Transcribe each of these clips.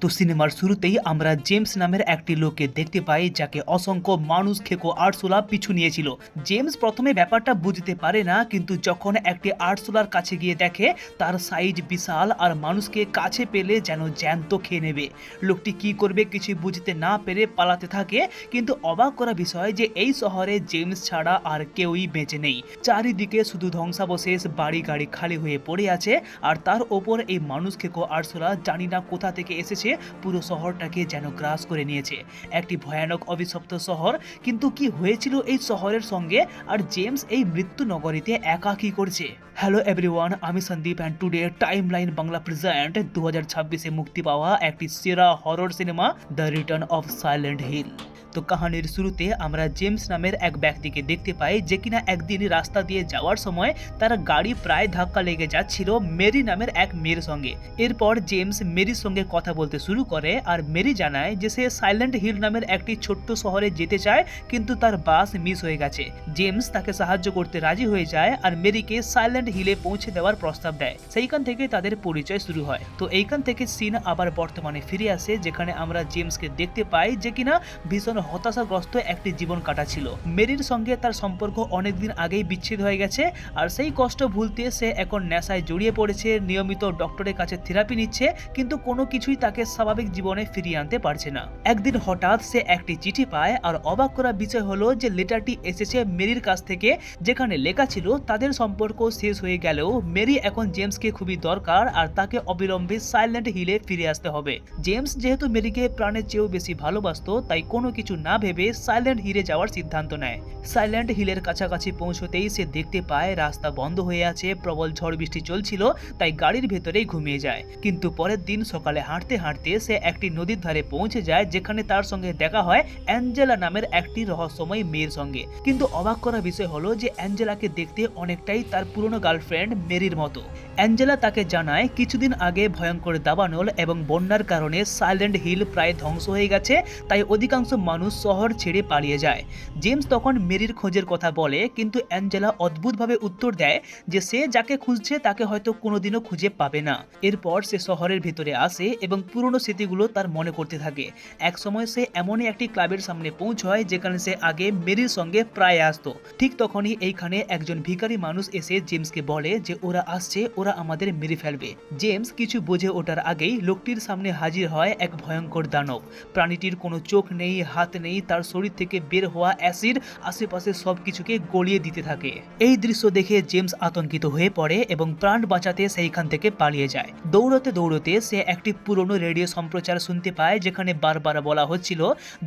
তো সিনেমার শুরুতেই আমরা জেমস নামের একটি লোককে দেখতে পাই যাকে অসংখ্য মানুষ খেকো আরসুলা পিছু নিয়েছিল। জেমস প্রথমে ব্যাপারটা বুঝতে পারে না, কিন্তু যখন একটি আরসুলার কাছে গিয়ে দেখে তার সাইজ বিশাল আর মানুষকে কাছে পেলে যেন জ্যান্ত খেয়ে নেবে। লোকটি কি করবে কিছু বুঝতে না পেরে পালাতে থাকে, কিন্তু অবাক করা বিষয় যে এই শহরে জেমস ছাড়া আর কেউই বেঁচে নেই। চারিদিকে শুধু ধ্বংসাবশেষ, বাড়ি গাড়ি খালি হয়ে পড়ে আছে, আর তার ওপর এই মানুষ খেকো আরসুলা জানি না কোথা থেকে এসেছে, পুরো শহরটাকে যেন গ্রাস করে নিয়েছে। একটি ভয়ানক অভিশপ্ত শহর। কিন্তু কি হয়েছিল এই শহরের সঙ্গে, আর জেমস এই মৃত্যু নগরীতে একা কি করছে? হ্যালো এভরিওয়ান, আমি Sandeep and today timeline Bangla present 2026-এ মুক্তি পাওয়া একটি সেরা horror cinema the return of Silent Hill. তো কাহিনীর শুরুতে আমরা জেমস নামের এক ব্যক্তিকে দেখতে পাই যে কিনা একদিন রাস্তা দিয়ে যাওয়ার সময় তার গাড়ি প্রায় ধাক্কা লেগে যাচ্ছিল মেরি নামের এক মেয়ের সঙ্গে। এরপর জেমস মেরির সঙ্গে কথা বলতে শুরু করে, আর মেরি জানায় যে সে সাইলেন্ট হিল নামের একটি ছোট্ট শহরে যেতে চায়, কিন্তু তার বাস মিস হয়ে গেছে। জেমস তাকে সাহায্য করতে রাজি হয়ে যায় আর মেরিকে সাইলেন্ট হিলে পৌঁছে দেওয়ার প্রস্তাব দেয়। সেইখান থেকে তাদের পরিচয় শুরু হয়। তো এইখান থেকে সিন আবার বর্তমানে ফিরে আসে, যেখানে আমরা জেমসকে দেখতে পাই যে কিনা ভীষণ হতাশাগ্রস্ত একটি জীবন কাটাচ্ছিল। মেরির সঙ্গে তার সম্পর্ক অনেকদিন আগেই বিচ্ছেদ হয়ে গেছে, আর সেই কষ্ট ভুলতে সে এখন নেশায় জড়িয়ে পড়েছে, নিয়মিত ডক্টরের কাছে থেরাপি নিচ্ছে, কিন্তু কোনো কিছুই তাকে স্বাভাবিক জীবনে ফিরিয়ে আনতে পারছে না। একদিন হঠাৎ সে একটি চিঠি পায়, আর অবাক করা বিষয় হলো যে লেটারটি এসেছে মেরির কাছ থেকে, যেখানে লেখা ছিল তাদের সম্পর্ক শেষ হয়ে গেলেও মেরি এখন জেমসকে খুবই দরকার, আর তাকে অবিলম্বে সাইলেন্ট হিলে ফিরে আসতে হবে। জেমস যেহেতু মেরিকে প্রাণের চেয়েও বেশি ভালোবাসতো, তাই কোনো কিছু না ভেবে সাইলেন্ট হিলে যাওয়ার সিদ্ধান্ত নেয়। সাইলেন্ট হিলের কাছাকাছি পৌঁছতেই সে দেখতে পায় রাস্তা বন্ধ হয়ে আছে, প্রবল ঝড় বৃষ্টি চলছিল, তাই গাড়ির ভেতরেই ঘুমিয়ে যায়। কিন্তু পরের দিন সকালে হাঁটতে হাঁটতে সে একটি নদীর ধারে পৌঁছে যায়, যেখানে তার সঙ্গে দেখা হয় অ্যাঞ্জেলা নামের একটি রহস্যময় মেয়ের সঙ্গে। কিন্তু অবাক করা বিষয় হলো যে অ্যাঞ্জেলাকে দেখতে অনেকটাই তার পুরনো গার্লফ্রেন্ড মেরির মতো। অ্যাঞ্জেলা তাকে জানায় কিছুদিন আগে ভয়ঙ্কর দাবানল এবং বন্যার কারণে সাইলেন্ট হিল প্রায় ধ্বংস হয়ে গেছে, তাই অধিকাংশ মানুষ শহর ছেড়ে পালিয়ে যায়। জেমস তখন মেরির খোঁজের কথা বলে, কিন্তু অ্যাঞ্জেলা অদ্ভুতভাবে উত্তর দেয় যে সে যাকে খুঁজছে তাকে হয়তো কোনোদিনও খুঁজে পাবে না। এরপর সে শহরের ভিতরে আসে এবং পুরনো স্মৃতিগুলো তার মনে করতে থাকে। এক সময় সে এমনই একটি ক্লাবের সামনে পৌঁছয় যেখানে সে আগে মেরির সঙ্গে প্রায় আসতো। ঠিক তখনই এইখানে একজন ভিখারি মানুষ এসে জেমসকে বলে যে ওরা আসছে, ওরা আমাদের মেরে ফেলবে। জেমস কিছু বুঝে ওঠার আগেই লোকটির সামনে হাজির হয় এক ভয়ঙ্কর দানব। প্রাণীটির কোনো চোখ নেই, হাত নেই, তার শরীর থেকে বের হওয়া অ্যাসিড আশেপাশে সবকিছুকে গলিয়ে দিতে থাকে। এই দৃশ্য দেখে জেমস আতঙ্কিত হয়ে পড়ে এবং প্রাণ বাঁচাতে সেইখান থেকে পালিয়ে যায়। দৌড়তে দৌড়তে সে একটি পুরনো রেডিও সম্প্রচার শুনতে পায়, যেখানে বারবার বলা হচ্ছিল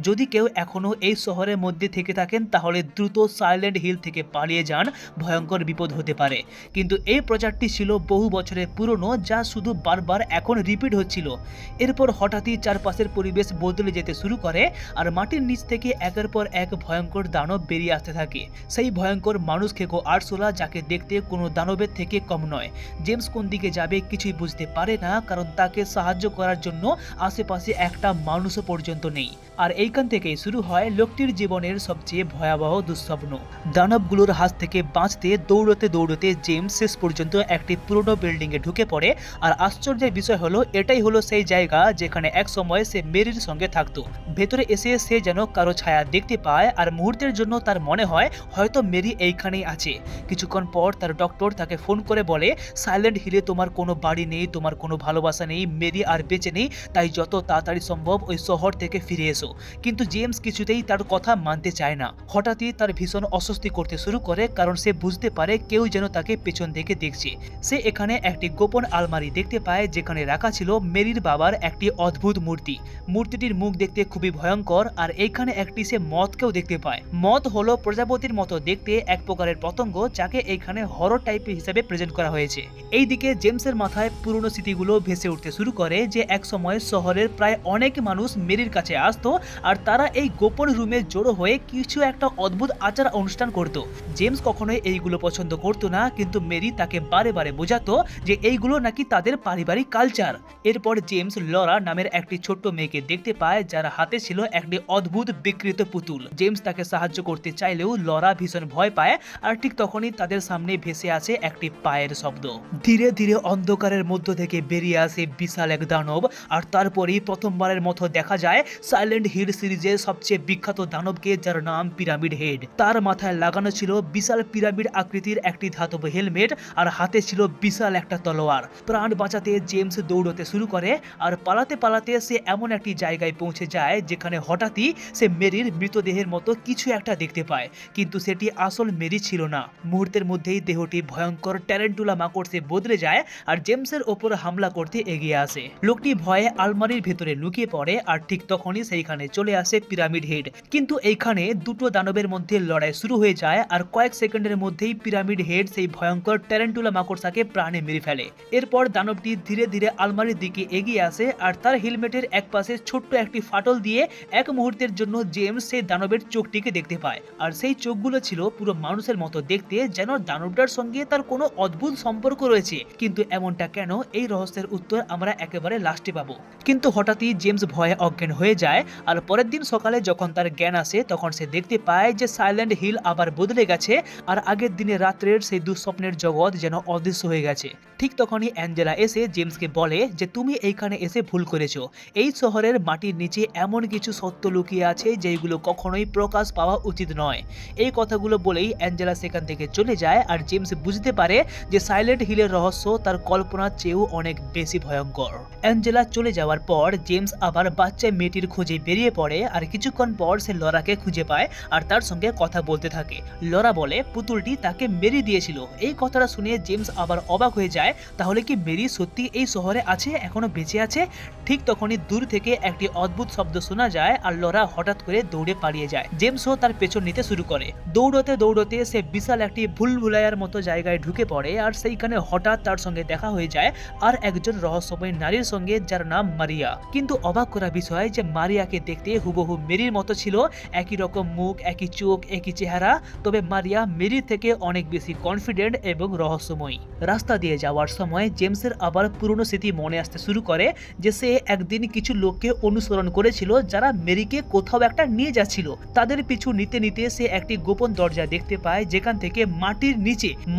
যদি কেউ এখনো এই শহরের মধ্যে থেকে থাকেন তাহলে দ্রুত সাইলেন্ট হিল থেকে পালিয়ে যান, ভয়ঙ্কর বিপদ হতে পারে। কিন্তু এই প্রচারটি ছিল বহু বছরের পুরনো, যা শুধু বারবার এখন রিপিট হচ্ছিল। এরপর হঠাৎই চারপাশের পরিবেশ বদলে যেতে শুরু করে, আর মাটির নিচ থেকে একের পর এক ভয়ঙ্কর দানব বেরিয়ে আসতে থাকে। সেই ভয়ঙ্কর মানুষ খেকো আরসুলা, যাকে দেখতে কোনো দানবের থেকে কম নয়। জেমস কোন দিকে যাবে কিছুই বুঝতে পারে না, কারণ তাকে সাহায্য করার জন্য আশেপাশে একটা মানুষও পর্যন্ত নেই। আর এইখান থেকেই শুরু হয় লোকটির জীবনের সবচেয়ে ভয়াবহ দুঃস্বপ্ন। দানবগুলোর হাত থেকে বাঁচতে দৌড়তে দৌড়তে জেমস শেষ পর্যন্ত একটি পুরনো বিল্ডিং এ ঢুকে পড়ে। আর আশ্চর্যের বিষয় হলো এটাই হলো সেই জায়গা যেখানে এক সময় সে মেরির সঙ্গে থাকতো। ভেতরে এসে সে যেন কারো ছায়া দেখতে পায়, আর মুহূর্তের জন্য তার মনে হয় হয়তো মেরি এইখানেই আছে। কিছুক্ষণ পর তার ডক্টর তাকে ফোন করে বলে সাইলেন্ট হিলে তোমার কোনো বাড়ি নেই, তোমার কোনো ভালোবাসা নেই, মেরি আর বেঁচে নেই, তাই যত তাড়াতাড়ি সম্ভব ওই শহর থেকে ফিরে এসো। কিন্তু জেমস কিছুতেই তার কথা মানতে চায় না। হঠাৎই তার ভীষণ অস্বস্তি করতে শুরু করে, কারণ সে বুঝতে পারে কেউ যেন তাকে পেছন থেকে দেখছে। সে এখানে একটি গোপন আলমারি দেখতে পায়, যেখানে রাখা ছিল মেরির বাবার একটি অদ্ভুত মূর্তি। মূর্তিটির মুখ দেখতে খুবই ভয়ঙ্কর, আর এইখানে একটি সে মথকেও দেখতে পায়। মথ হলো প্রজাপতির মতো দেখতে এক প্রকারের পতঙ্গ, যাকে এইখানে হরর টাইপের হিসেবে প্রেজেন্ট করা হয়েছে। এইদিকে জেমসের মাথায় পুরনো স্মৃতিগুলো ভেসে উঠতে শুরু করে, যে এক সময় শহরের প্রায় অনেক মানুষ মেরির কাছে আসতো, আর তারা এই গোপন রুমে জড়ো হয়ে কিছু একটা অদ্ভুত আচার অনুষ্ঠান করত। জেমস কখনোই এইগুলো পছন্দ করতো না, কিন্তু মেরি তাকে বারে বারে বোঝাতো যে এইগুলো নাকি তাদের পারিবারিক কালচার। এরপর জেমস লরা নামের একটি ছোট্ট মেয়েকে দেখতে পায়, যার হাতে ছিল একটি অদ্ভুত বিকৃত পুতুল। জেমস তাকে সাহায্য করতে চাইলেও লরা ভীষণ ভয় পায়, আর ঠিক তখনই তাদের সামনে ভেসে আসে একটি পায়ের শব্দ। ধীরে ধীরে অন্ধকারের মধ্য থেকে বেরিয়ে আসে বিশাল এক দানব, আর তারপরেই প্রথমবারের মতো দেখা যায় সাইলেন্ট হিল সিরিজের সবচেয়ে বিখ্যাত দানবকে, যার নাম পিরামিড হেড। তার মাথায় লাগানো ছিল বিশাল পিরামিড আকৃতির একটি ধাতব হেলমেট আর হাতে ছিল বিশাল একটা তলোয়ার। প্রাণ বাঁচাতে জেমস দৌড়তে শুরু করে আর পালাতে পালাতে সে এমন একটি জায়গায় পৌঁছে যায় যেখানে হঠাৎই সে মেরির মৃতদেহের মতো কিছু একটা দেখতে পায়, কিন্তু সেটি আসল মেরি ছিল না। মুহূর্তের মধ্যেই দেহটি ভয়ঙ্কর ট্যারেন্টুলা মাকড়সে বদলে যায় আর জেমসের ওপর হামলা করতে এগিয়ে আসে। লোকটি ভয়ে আলমারির ভেতরে লুকিয়ে পড়ে আর ঠিক তখনই সেইখানে চলে আসে পিরামিড হেড। কিন্তু এইখানে দুটো দানবের মধ্যে লড়াই শুরু হয়ে যায় আর কয়েক সেকেন্ডের মধ্যেই পিরামিড হেড সেই ভয়ঙ্কর ট্যারেন্টুলা মাকড়সাকে প্রাণে মেরে ফেলে। এরপর দানবটি ধীরে ধীরে আলমারির দিকে এগিয়ে আসে আর তার হেলমেটের এক পাশে ছোট্ট একটি ফাটল দিয়ে এক মুহূর্তের জন্য জেমস সেই দানবের চোখটিকে দেখতে পায়। আর সেই চোখগুলো ছিল পুরো মানুষের মতো দেখতে, যেন দানবটার সঙ্গে তার কোনো অদ্ভুত সম্পর্ক রয়েছে। কিন্তু এমনটা কেন, এই রহস্যের উত্তর আমরা একেবারে লাস্টে পাবো। কিন্তু হঠাৎই জেমস ভয়ে অজ্ঞান হয়ে যায় আর পরের দিন সকালে যখন তার জ্ঞান আসে তখন সে দেখতে পায় যে সাইলেন্ট হিল আবার বদলে গেছে আর আগের দিনে রাত্রের সেই দুঃস্বপ্নের জগৎ যেন অদৃশ্য হয়ে গেছে। ঠিক তখনই অ্যাঞ্জেলা এসে জেমসকে বলে যে তুমি এইখানে এসে ভুল করেছো। এই শহরের মাটির নিচে এমন কিছু সত্য লুকিয়ে আছে যেগুলো কখনোই প্রকাশ পাওয়া উচিত নয়। এই কথাগুলো বলেই অ্যাঞ্জেলা সেখান থেকে চলে যায় আর জেমস বুঝতে পারে যে সাইলেন্ট হিলের রহস্য তার কল্পনার চেয়েও অনেক বেশি ভয়ঙ্কর। অ্যাঞ্জেলা চলে যাওয়ার পর জেমস আবার বাচ্চা মেয়েটির খোঁজে বেরিয়ে পড়ে আর কিছুক্ষণ পর সে লরাকে খুঁজে পায় আর তার সঙ্গে কথা বলতে থাকে। লরা বলে পুতুলটি তাকে মেরি দিয়েছিল। এই কথাটা শুনে জেমস আবার অবাক হয়ে যায়, তাহলে কি মেরি সত্যি এই শহরে আছে, এখনো বেঁচে আছে? ঠিক তখনই দূর থেকে একটি অদ্ভুত শব্দ শোনা যায় আর লরা হঠাৎ করে দৌড়ে পালিয়ে যায়। জেমসও তার পেছন নিতে শুরু করে। দৌড়তে দৌড়তে সে বিশাল একটি ভুলভুলাইয়ার মতো জায়গায় ঢুকে পড়ে আর সেইখানে হঠাৎ তার সঙ্গে দেখা হয়ে যায় আর একজন রহস্যময় নারীর সঙ্গে, যার নাম মারিয়া। কিন্তু অবাক করা বিষয় যে মারিয়াকে দেখতে হুবহু মেরির মতো ছিল, একই রকম মুখ, একই চোখ, একই চেহারা। তবে মারিয়া মেরির থেকে অনেক বেশি কনফিডেন্ট এবং রহস্যময়ী। রাস্তা দিয়ে যাওয়ার সময় জেমসের আবার পুরনো স্মৃতি মনে আসতে শুরু করে যে সে একদিন কিছু লোককে অনুসরণ করেছিল যারা মেরিকে কোথাও একটা নিয়ে যাচ্ছিল। তাদের পিছু নিতে নিতে সে একটি গোপন দরজা দেখতে পায় যেখান থেকে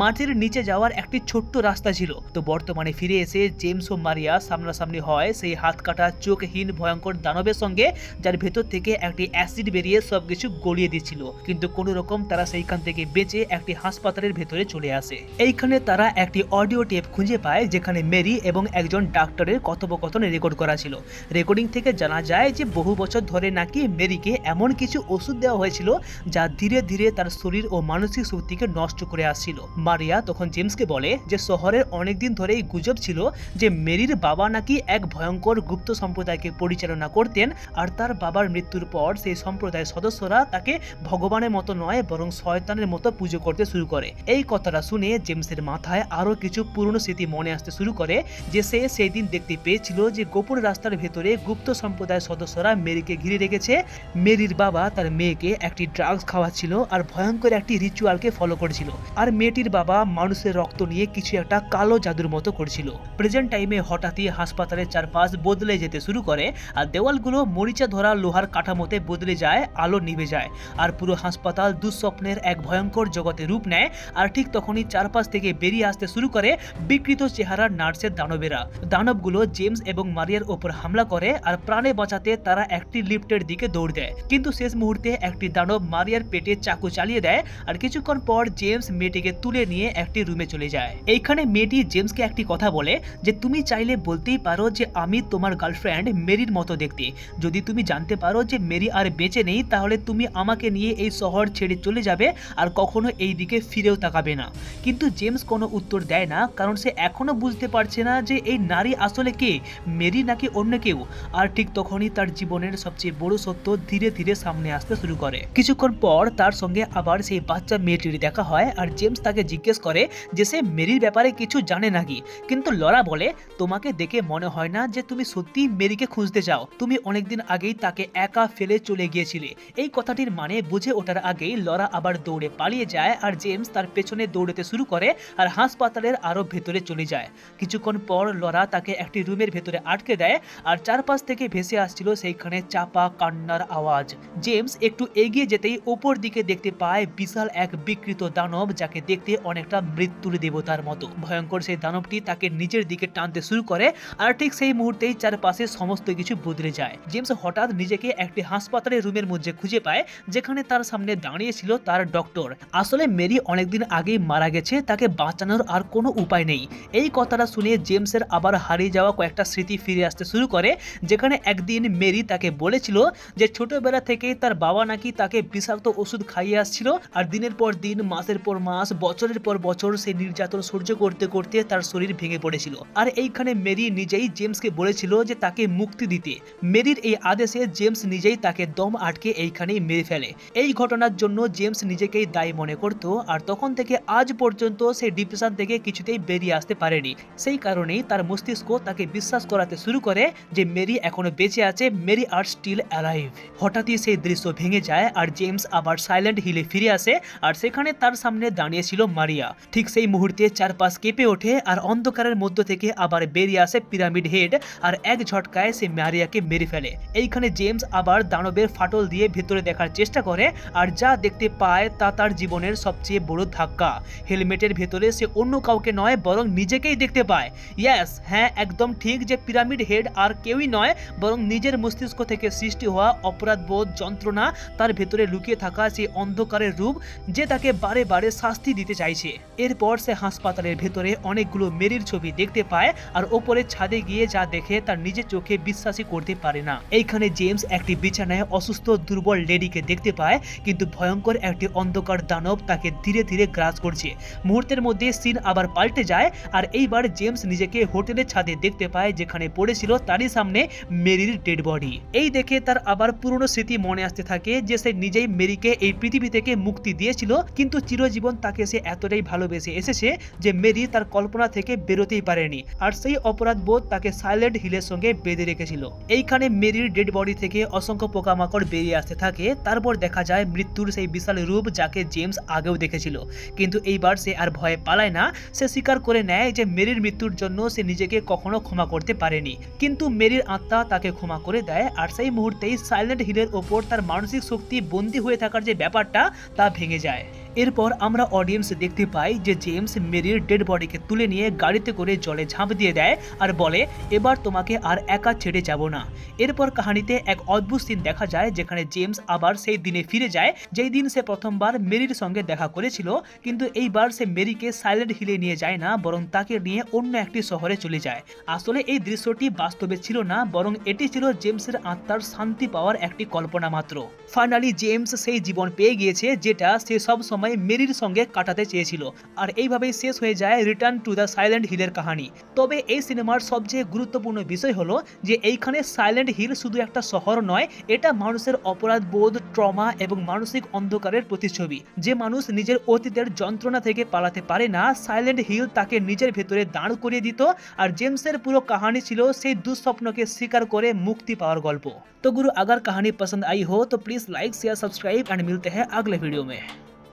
মাটির নিচে যাওয়ার একটি ছোট্ট রাস্তা ছিল। তো বর্তমানে ফিরে এসে জেমস ও মারিয়া সামনাসামনি হয় সেই হাত কাটা চোখহীন ভয়ঙ্কর দানবের সঙ্গে, যার ভেতর থেকে একটি অ্যাসিড বেরিয়ে সবকিছু গলিয়ে দিচ্ছিল। কিন্তু কোনো রকম তারা সেইখান থেকে বেঁচে একটি হাসপাতালের ভেতরে চলে আসে। এইখানে তারা একটি অডিও টেপ খুঁজে পায় যেখানে মেরি এবং একজন ডাক্তারের কথোপকথন রেকর্ড করা ছিল। রেকর্ডিং থেকে জানা যায় যে বহু বছর ধরে নাকি মেরিকে এমন কিছু ওষুধ দেওয়া হয়েছিল যা ধীরে ধীরে তার শরীর ও মানসিক শক্তিকে নষ্ট করে আসছিল। মারিয়া তখন জেমসকে বলে যে শহরের অনেকদিন ধরেই গুজব ছিল যে মেরির বাবা নাকি এক ভয়ঙ্কর গুপ্ত সম্প্রদায়কে পরিচালনা করতেন আর তার বাবার মৃত্যুর পর সেই সম্প্রদায়ের সদস্যরা তাকে ভগবানের মতো নয় বরং শয়তানের মতো পুজো করতে শুরু করে। এই কথাটা শুনে জেমসের মাথায় আরো কিছু পুরনো স্মৃতি মনে আসতে শুরু করে যে সে সেই দিন দেখতে পেয়েছিল যে গোপন রাস্তার ভেতরে গুপ্ত সম্প্রদায়ের সদস্যরা মেরিকে ঘিরে রেখেছে। মেরির বাবা তার মেয়েকে একটি ড্রাগস খাওয়াচ্ছিল আর ভয়ঙ্কর একটি রিচুয়ালকে ফলো করেছিল। আর মেয়েটির বাবা মানুষের রক্ত নিয়ে কিছু একটা কালো জাদুর মতো করছিল। প্রেজেন্ট টাইমে হঠাৎই হাসপাতালের চারপাশ বদলে যেতে শুরু করে আর দেওয়ালগুলো মরিচা ধরা লোহার কাঠামোতে বদলে যায়, আলো নিভে যায় আর পুরো হাসপাতাল দুঃস্বপ্নের এক ভয়ঙ্কর জগতে রূপ নেয়। আর ঠিক তখনই চারপাশ থেকে বেরিয়ে আসতে শুরু করে বিকৃত চেহারার নার্সের দানবেরা। দানবগুলো জেমস এবং মারিয়ার ওপর হামলা করে আর প্রাণে বাঁচাতে তারা একটি লিফটের দিকে দৌড় দেয়। কিন্তু শেষ মুহূর্তে একটি দানব মারিয়ার পেটে চাকু চালিয়ে দেয় আর কিছুক্ষণ পর জেমস মেয়েটিকে তুলে নিয়ে একটি রুমে চলে যায়। এইখানে মেয়েটি জেমসকে একটি কথা বলে যে তুমি চাইলে বলতেই পারো যে আমি তোমার গার্লফ্রেন্ড মেরির মতো দেখতে। যদি তুমি জানতে পারো যে মেরি আর বেঁচে নেই তাহলে তুমি আমাকে নিয়ে এই শহর ছেড়ে চলে যাবে আর কখনো এই দিকে ফিরেও তাকাবে না। কিন্তু জেমস কোনো উত্তর দেয় না, কারণ সে এখনো বুঝতে পারছে না যে এই নারী আসলে কে, মেরি নাকি অন্য কেউ। আর ঠিক তখনই তার জীবনের সবচেয়ে বড় সত্য ধীরে ধীরে সামনে আসতে শুরু করে। কিছুক্ষণ পর তার সঙ্গে আবার সেই বাচ্চা মেয়েটির দেখা হয় আর জেমস তাকে জিজ্ঞেস করে যে সে মেরির ব্যাপারে কিছু জানে নাকি। কিন্তু লরা বলে তোমাকে দেখে মনে হয় না যে তুমি সত্যি মেরিকে খুঁজতে চাও, তুমি অনেকদিন আগেই তাকে একা ফেলে চলে গিয়েছিলে। এই কথাটির মানে বুঝে ওঠার আগেই লরা আবার দৌড়ে পালিয়ে যায় আর জেমস তার পেছনে দৌড়তে শুরু করে আর হাসপাতালের আরো ভেতরে চলে যায়। কিছুক্ষণ পর লরা তাকে একটি রুমের ভেতরে আটকে দেয় আর চারপাশ থেকে ভেসে আসছিল সেইখানে চাপা কান্নার আওয়াজ। জেমস একটু এগিয়ে যেতেই ওপর দিকে দেখতে পায় বিশাল এক বিকৃত দানব, যাকে দেখতে অনেকটা মৃত্যুর দেবতার মতো। ভয়ঙ্কর সেই দানবটি তাকে নিজের দিকে টানতে শুরু করে আর ঠিক সেই সেই মুহূর্তেই চারপাশে সমস্ত কিছু বদলে যায়। জেমস হঠাৎ নিজেকে একটি হাসপাতালের রুমের মধ্যে খুঁজে পায়, যেখানে তার সামনে দাঁড়িয়ে ছিল তার ডক্টর। আসলে মেরি অনেকদিন আগেই মারা গেছে, তাকে বাঁচানোর আর কোনো উপায় নেই। এই কথাটা শুনে জেমসের আবার হারিয়ে যাওয়া কয়েকটা স্মৃতি ফিরে আসতে শুরু করে, যেখানে একদিন মেরি তাকে বলেছিল যে ছোটবেলা থেকেই তার বাবা নাকি তাকে বিষাক্ত ওষুধ খাইয়ে আসছিল, আর দিনের পর দিন, মাসের পর মাস, বছরের পর বছর সেই নির্যাতন সহ্য করতে করতে তার শরীর ভেঙে পড়েছিল। আর এইখানে মেরি নিজেই জেমসকে বলেছিল যে তাকে মুক্তি দিতে। মেরির এই আদেশে জেমস নিজেই তাকে দম আটকে এইখানেই মেরে ফেলে। এই ঘটনার জন্য জেমস নিজেকেই দায়ী মনে করত, আর তখন থেকে আজ পর্যন্ত সে ডিপ্রেশন থেকে কিছুতেই বেরিয়ে আসতে পারেনি। সেই কারণেই তার মস্তিষ্ক তাকে বিশ্বাস করাতে শুরু করে যে মেরি এখনো বেঁচে আছে, মেরি আর স্টিল অ্যালাইভ। হঠাৎই সেই দৃশ্য ভেঙে যায় আর জেমস আবার সাইলেন্ট হিলে ফিরে আসে, আর সেখানে তার সামনে দাঁড়িয়ে ছিল মারিয়া। ঠিক সেই মুহূর্তে চারপাশ কেঁপে ওঠে আর অন্ধকারের মধ্য থেকে আবার বেরিয়ে আসে পিরামিড হেড, আর এক ঝটকায় সে মারিয়াকে মেরে ফেলে। এইখানে জেমস আবার দানবের ফাটল দিয়ে ভেতরে দেখার চেষ্টা করে, আর যা দেখতে পায় তা তার জীবনের সবচেয়ে বড় ধাক্কা। হেলমেটের ভেতরে সে অন্য কাউকে নয় বরং নিজেকেই দেখতে পায়। ইয়েস, হ্যাঁ, একদম ঠিক, যে পিরামিড হেড আর কেউই নয় বরং নিজের মস্তিষ্ক থেকে সৃষ্টি হওয়া অপরাধবোধ, যন্ত্রণা, তার ভেতরে লুকিয়ে থাকা সেই অন্ধকারের রূপ যে তাকে বারে বারে শাস্তি দিতে চাইছে। এরপর সে হাসপাতালের ভেতরে অনেকগুলো মেরির ছবি দেখতে পায়, আর ওপরে ছাদে গিয়ে যা দেখে তার নিজের চোখে বিশ্বাসই করতে পারে না। এইখানে জেমস একটি বিছানায় অসুস্থ দুর্বল লেডিকে দেখতে পায়, কিন্তু ভয়ঙ্কর একটি অন্ধকার দানব তাকে ধীরে ধীরে গ্রাস করছে। মুহূর্তের মধ্যে সিন আবার পাল্টে যায়, আর এইবার জেমস নিজেকে হোটেলের ছাদে দেখতে পায়, যেখানে পড়েছিল তারই সামনে মেরির ডেড বডি। এই দেখে তার আবার পুরনো স্মৃতি মনে আসতে থাকে, যে সে নিজেই মেরিকে এই পৃথিবী থেকে মুক্তি দিয়েছিল, কিন্তু চিরজীবন তাকে সে এতটাই ভালোবেসে এসেছে যে মেরি তার কল্পনা থেকে বেরোতেই পারেনি, আর সেই অপরাধ বোধ তাকে সাইলেন্ট হিলের সঙ্গে বেঁধে রেখেছিল। এইখানে মেরির ডেড বডি থেকে অসংখ্য পোকামাকড় বেরিয়ে আসতে থাকে। তারপর দেখা যায় মৃত্যুর সেই বিশাল রূপ যাকে জেমস আগেও দেখেছিল, কিন্তু এইবার সে আর ভয়ে পালায় না। সে স্বীকার করে নেয় যে মেরির মৃত্যুর জন্য সে নিজেকে কখনো ক্ষমা করতে পারেনি, কিন্তু মেরির আত্মা তাকে ক্ষমা করে দেয়, আর সেই মুহূর্তেই সাইলেন্ট হিলের ওপর তার মানসিক শক্তি বন্দী হয়ে থাকার যে ব্যাপারটা তা ভেঙে যায়। এরপর আমরা অডিয়েন্স দেখতে পাই যে জেমস মেরির ডেড বডিকে তুলে নিয়ে গাড়িতে করে জলে ঝাঁপ দিয়ে দেয়, আর বলে এবার তোমাকে আর একা ছেড়ে যাব না। এরপর কাহিনীতে এক অদ্ভুত সিন দেখা যায়, যেখানে জেমস আবার সেই দিনে ফিরে যায় যেই দিন সে প্রথমবার মেরির সঙ্গে দেখা করেছিল, কিন্তু এইবার সে মেরিকে সাইলেন্ট হিলে নিয়ে যায় না, বরং তাকে নিয়ে অন্য একটি শহরে চলে যায়। আসলে এই দৃশ্যটি বাস্তবে ছিল না, বরং এটি ছিল জেমসের আত্মার শান্তি পাওয়ার একটি কল্পনা মাত্র। ফাইনালি জেমস সেই জীবন পেয়ে গিয়েছে যেটা সে সব সময় মেরির সঙ্গে কাটাতে চেয়েছিল, আর এইভাবেই শেষ হয়ে যায় রিটার্ন টু দ্য সাইলেন্ট হিলের কাহিনী। তবে এই সিনেমার সবচেয়ে গুরুত্বপূর্ণ বিষয় হলো যে এইখানে সাইলেন্ট হিল শুধু একটা শহর নয়, এটা মানুষের অপরাধ বোধ, ট্রমা এবং মানসিক অন্ধকারের প্রতিচ্ছবি। যে মানুষ নিজের অতীতের যন্ত্রণা থেকে পালাতে পারে না, সাইলেন্ট হিল তাকে নিজের ভেতরে দাঁড় করিয়ে দিত, আর জেমসের পুরো কাহিনী ছিল সেই দুঃস্বপ্নকে স্বীকার করে মুক্তি पावर गल्प। तो गुरु अगर कहानी पसंद आई हो तो please like share subscribe and मिलते हैं अगले वीडियो में।